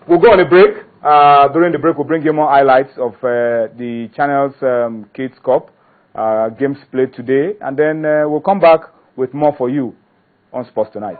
we'll go on a break. During the break, we'll bring you more highlights of the channel's Kids Cup games played today, and then we'll come back with more for you on Sports Tonight.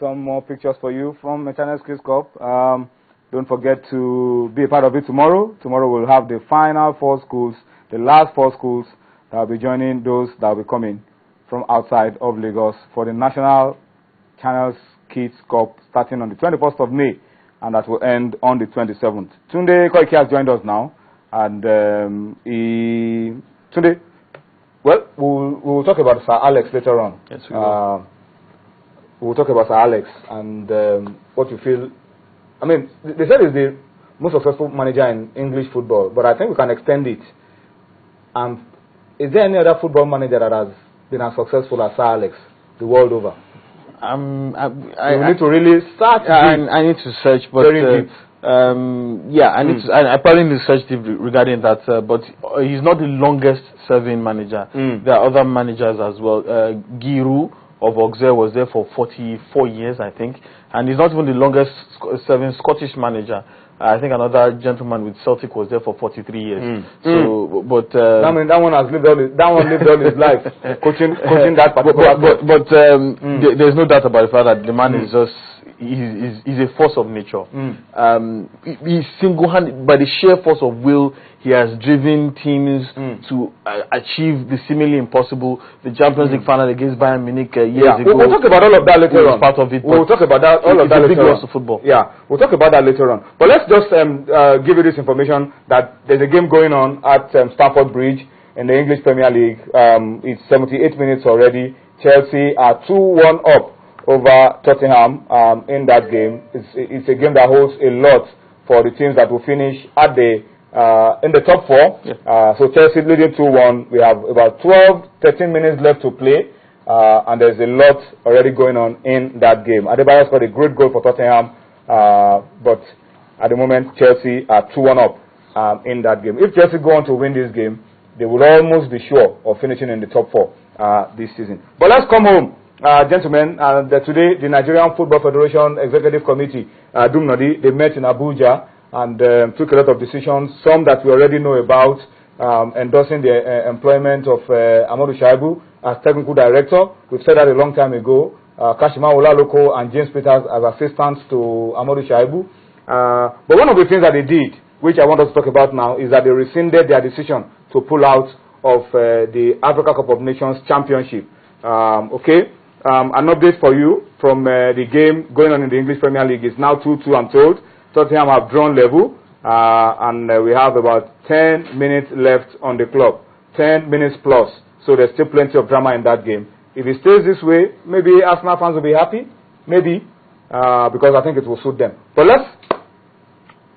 Some more pictures for you from Channel's Kids Cup. Don't forget to be a part of it tomorrow. Tomorrow we'll have the final 4 schools, the last 4 schools that will be joining those that will be coming from outside of Lagos for the National Channel's Kids Cup starting on the 21st of May, and that will end on the 27th. Tunde Koike has joined us now, and Tunde, well, we'll talk about Sir Alex later on. Yes, we will. We'll talk about Sir Alex and what you feel. I mean, they said he's the most successful manager in English football, but I think we can extend it. Is there any other football manager that has been as successful as Sir Alex the world over? I need to really start. I need to search, but yeah, I need to. I probably need to search regarding that. But he's not the longest-serving manager. There are other managers as well. Giroud of Auxerre was there for 44 years, I think, and he's not even the longest-serving Scottish manager. I think another gentleman with Celtic was there for 43 years. So, but that one has lived all his life coaching that particular club. But there's no doubt about the fact that the man is just he's a force of nature. He's single-handed, by the sheer force of will, he has driven teams to achieve the seemingly impossible. The Champions League final against Bayern Munich years ago. We'll talk about all of that later on. Part of it. We'll talk about that. All of that later on. Of football. Yeah, we'll talk about that later on. But let's just give you this information that there's a game going on at Stamford Bridge in the English Premier League. It's 78 minutes already. Chelsea are 2-1 up over Tottenham in that game. It's a game that holds a lot for the teams that will finish at the in the top 4. Yeah. So Chelsea leading 2-1. We have about 13 minutes left to play, and there's a lot already going on in that game. Adebayo scored a great goal for Tottenham, but at the moment Chelsea are 2-1 up in that game. If Chelsea go on to win this game, they will almost be sure of finishing in the top 4 this season. But let's come home. Gentlemen, today the Nigerian Football Federation Executive Committee, Dumnodi, they met in Abuja and took a lot of decisions, some that we already know about, endorsing the employment of Amadou Shaibu as technical director. We've said that a long time ago. Kashima Olaloko and James Peters as assistants to Amadou Shaibu. But one of the things that they did, which I want us to talk about now, is that they rescinded their decision to pull out of the Africa Cup of Nations Championship. An update for you from the game going on in the English Premier League is now 2-2, I'm told. Tottenham have drawn level, and we have about 10 minutes left on the clock. 10 minutes plus. So there's still plenty of drama in that game. If it stays this way, maybe Arsenal fans will be happy. Maybe. Because I think it will suit them. But let's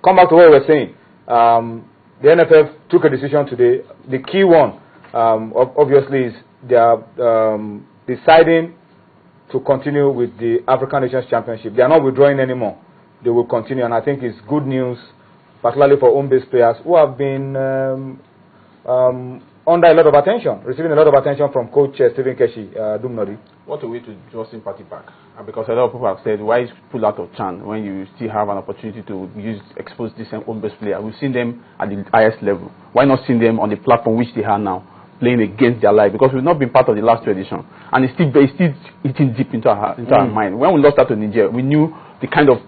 come back to what we were saying. The NFF took a decision today. The key one, obviously, is they are deciding to continue with the African Nations Championship. They are not withdrawing anymore. They will continue, and I think it's good news, particularly for home-based players who have been under a lot of attention, receiving a lot of attention from Coach Stephen Keshi, Dumnodi. What a way to draw sympathy back. Because a lot of people have said, why pull out of Chan when you still have an opportunity to expose this home-based player? We've seen them at the highest level. Why not see them on the platform which they have now, playing against their life? Because we've not been part of the last 2 editions. And it's still eating deep into our mind. When we lost out to Nigeria, we knew the kind of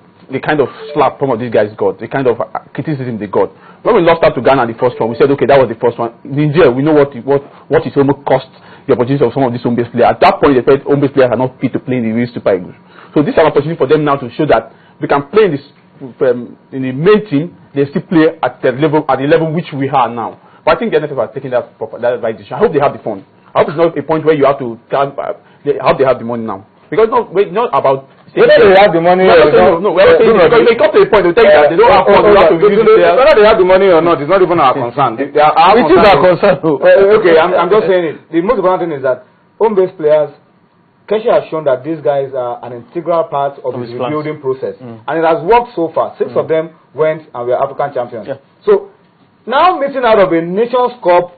slap some of these guys got, the kind of criticism they got. When we lost out to Ghana the first one, we said, okay, that was the first one. Nigeria, we know what it almost cost the opportunity of some of these home-based players. At that point, they said home-based players are not fit to play in the real Super Eagles. So this is an opportunity for them now to show that we can play in in the main team. They still play at the level which we are now. But I think the NFF are taking that right decision. I hope they have the fund. I hope it's not a point where you have to tell. I hope they have the money now. Because not about whether they have the money or not. No, because they come to a point they tell you that they don't have funds. Whether they have the money or not is not even our concern. It is our concern. Okay, I'm just saying it. The most important thing is that home-based players, Keshi has shown that these guys are an integral part of his rebuilding process, and it has worked so far. 6 of them went and were African champions. Yeah. So now missing out of a Nations Cup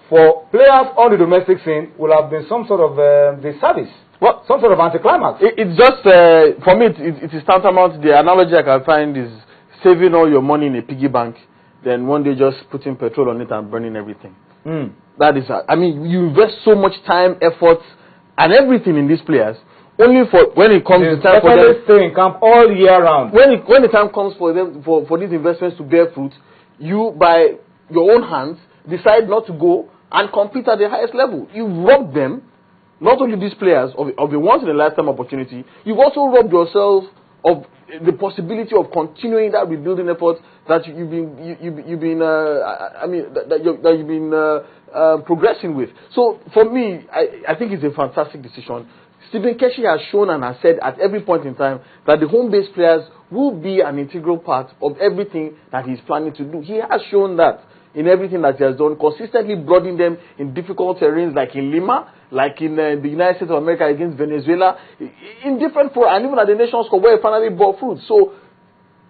for players on the domestic scene will have been some sort of disservice. Well, some sort of anticlimax. It's just, for me, it is tantamount. The analogy I can find is saving all your money in a piggy bank, then one day just putting petrol on it and burning everything. That is, I mean, you invest so much time, effort, and everything in these players, only for when it comes to time for them to stay in camp all year round. When the time comes for them for these investments to bear fruit, you by your own hands decide not to go and compete at the highest level. You rob them. Not only these players of the once-in-a-lifetime opportunity, you've also robbed yourself of the possibility of continuing that rebuilding effort that you've been progressing with. So for me, I think it's a fantastic decision. Stephen Keshi has shown and has said at every point in time that the home-based players will be an integral part of everything that he's planning to do. He has shown that in everything that he has done, consistently broadening them in difficult terrains like in Lima, like in the United States of America against Venezuela, in different forums, and even at the Nations Cup where it finally bore fruit. So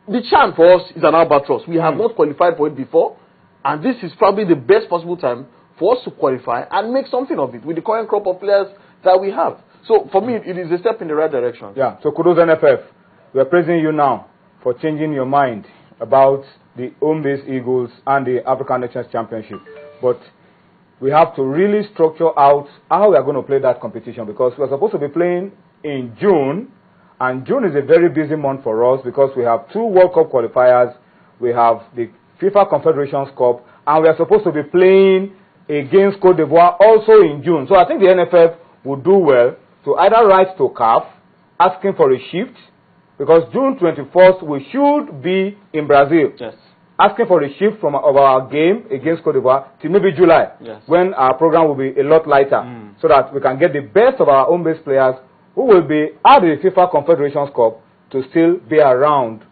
the chance for us is an albatross. We have not qualified for it before, and this is probably the best possible time for us to qualify and make something of it with the current crop of players that we have. So for me, it is a step in the right direction. Yeah, so kudos NFF. We are praising you now for changing your mind about the home-based Eagles and the African Nations Championship. But we have to really structure out how we are going to play that competition, because we are supposed to be playing in June, and June is a very busy month for us because we have 2 World Cup qualifiers, we have the FIFA Confederations Cup, and we are supposed to be playing against Cote d'Ivoire also in June. So I think the NFF would do well to either write to CAF asking for a shift, because June 21st we should be in Brazil. Yes. asking for a shift of our game against Cote d'Ivoire to maybe July, when our program will be a lot lighter, so that we can get the best of our home-based players who will be at the FIFA Confederations Cup to still be around